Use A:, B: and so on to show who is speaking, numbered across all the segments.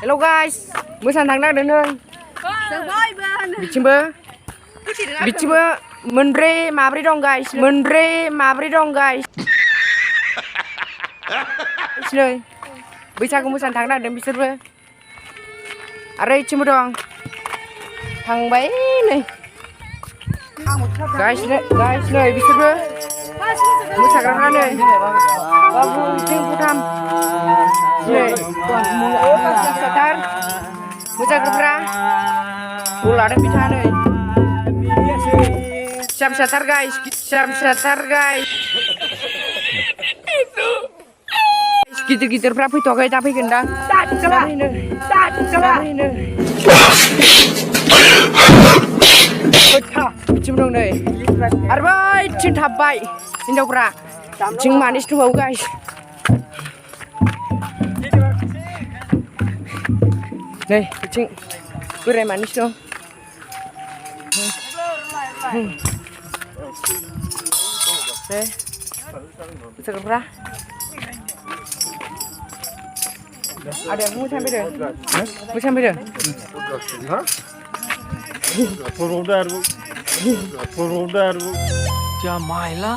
A: Hello guys, mosanak nak deneng. Bichimbo menre mabri dong guys, Sini, bisa aku mosanak nak deneng biserbe. Are cimbo dong. Thằng bay này. Guys này biserbe. Mosanak này. Babu cing putam. Satar, muncak berang, ular dan bicara nih. Siap satar guys. Gitu berapa itu kayak tapi gendang. Ini. Cim dong nih. Arbai, cing tabai. Ini berapa? Cing manis tuh bau guys. Này, cing, bữa manis dong. Đây, bisa kerja. Ada yang mau sampai deh? Mau sampai deh?
B: प्रोडर क्या मायला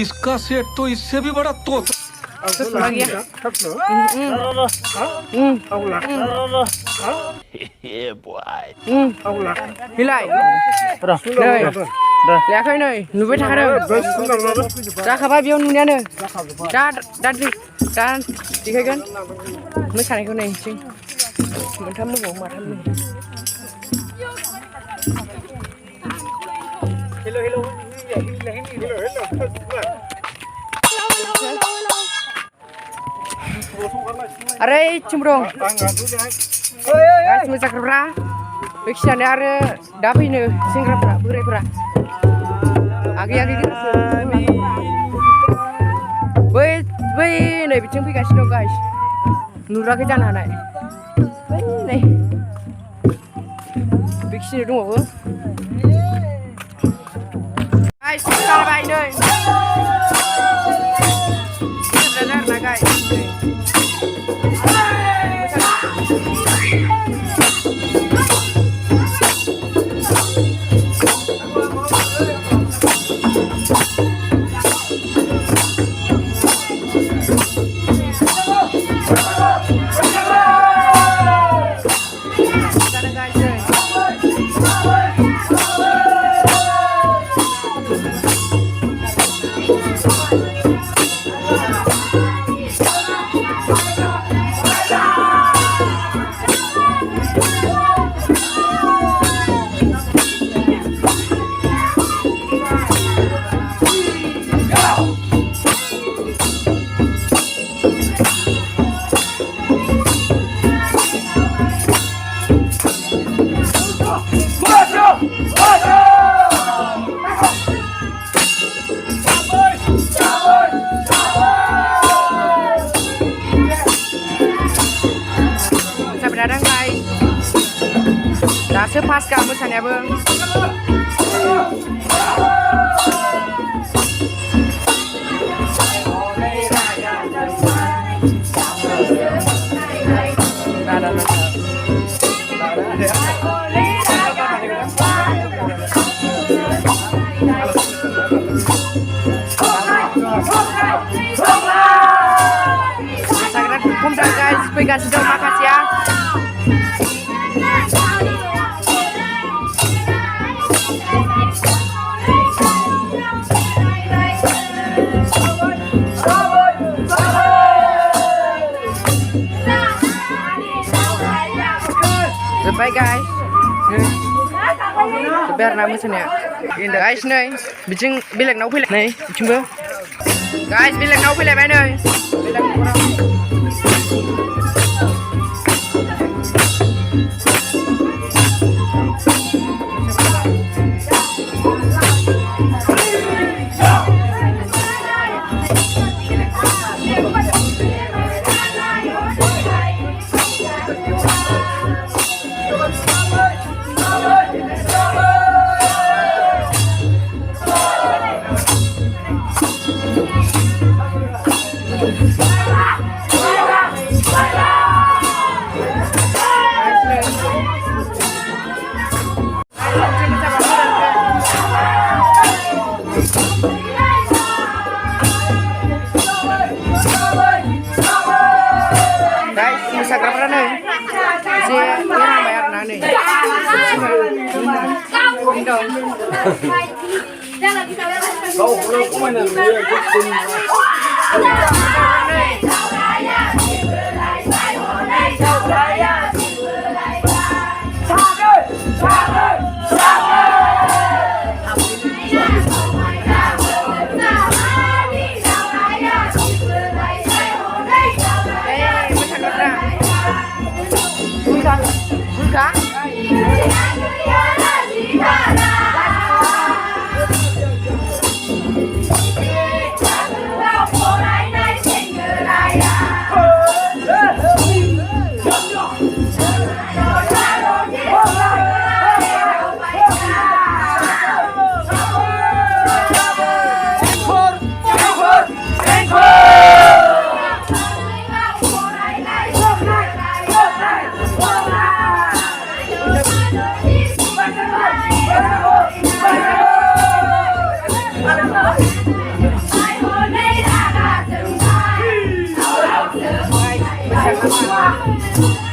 B: इसका set तो इससे भी बड़ा तोता
A: Hilai. Lihat kau ini, nubet ada. Dah kabar biar nunya nih. Dah, tiga kan? Macam ni kau nih, cing. Macam ni. Hello. Are cimbrong. Guys, macam kerja. Bikin ada dapi nih, singkrak berapa? Agi gitu. Wait, nih bikin kasih dong guys. Nurah ke jangan naik. Nih, bikin dong aku. Guys, kita main nih. Benar lah guys. Kadang guys, dah sepas kamu sana bang. Sangat kumpulan guys, pegang sedang makasih ya. Bye guys. Biar nama sana. Ini guys nih, bijing bilang nau pilih nih, cuma. Guys bilang nau pilih mana nih? sih orang bayar nani dong
B: Kau belum kemana
A: Hãy subscribe cho kênh Ghiền Mì Gõ để không bỏ lỡ